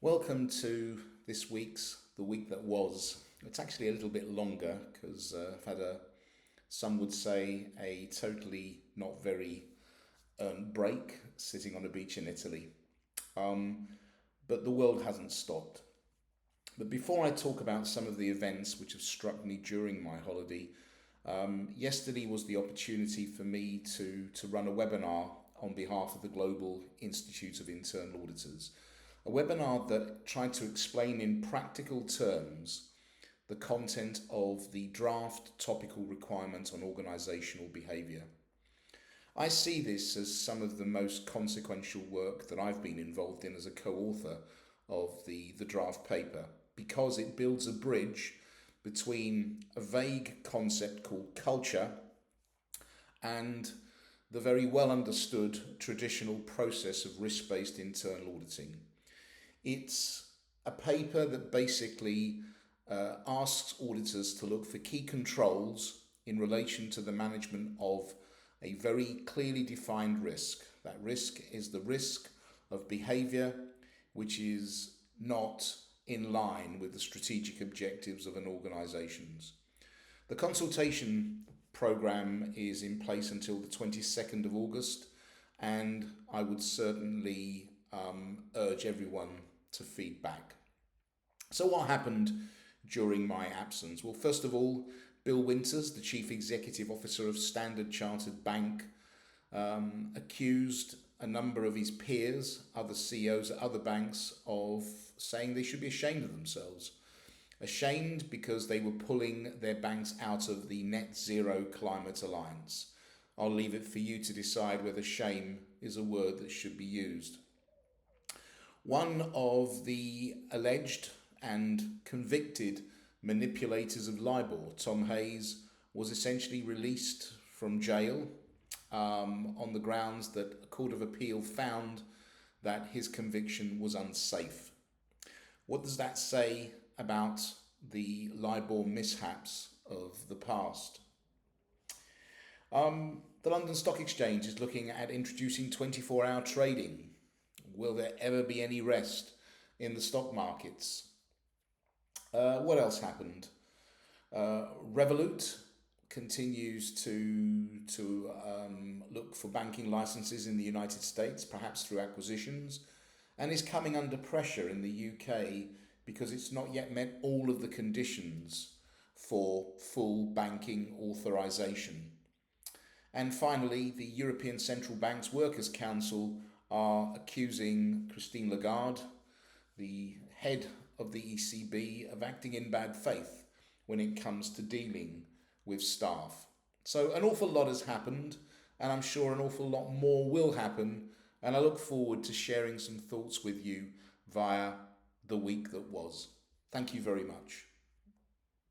Welcome to this week's The Week That Was. It's actually a little bit longer because I've had some would say, a totally not very earned break sitting on a beach in Italy. Um, but the world hasn't stopped. But before I talk about some of the events which have struck me during my holiday, yesterday was the opportunity for me to run a webinar on behalf of the Global Institute of Internal Auditors. A webinar that tried to explain in practical terms the content of the draft topical requirement on organisational behaviour. I see this as some of the most consequential work that I've been involved in as a co-author of the draft paper, because it builds a bridge between a vague concept called culture and the very well understood traditional process of risk-based internal auditing. It's a paper that basically asks auditors to look for key controls in relation to the management of a very clearly defined risk. That risk is the risk of behaviour which is not in line with the strategic objectives of an organisation. The consultation programme is in place until the 22nd of August, and I would certainly urge everyone to feed back. So what happened during my absence? Well, first of all, Bill Winters, the Chief Executive Officer of Standard Chartered Bank, accused a number of his peers, other CEOs at other banks, of saying they should be ashamed of themselves. Ashamed because they were pulling their banks out of the Net Zero Climate Alliance. I'll leave it for you to decide whether shame is a word that should be used. One of the alleged and convicted manipulators of LIBOR, Tom Hayes, was essentially released from jail on the grounds that a court of appeal found that his conviction was unsafe. What does that say about the LIBOR mishaps of the past? The London Stock Exchange is looking at introducing 24-hour trading. Will there ever be any rest in the stock markets? What else happened? Revolut continues to look for banking licenses in the United States, perhaps through acquisitions, and is coming under pressure in the UK because it's not yet met all of the conditions for full banking authorization. And finally, the European Central Bank's Workers' Council are accusing Christine Lagarde, the head of the ECB, of acting in bad faith when it comes to dealing with staff. So an awful lot has happened, and I'm sure an awful lot more will happen, and I look forward to sharing some thoughts with you via the week that was. Thank you very much.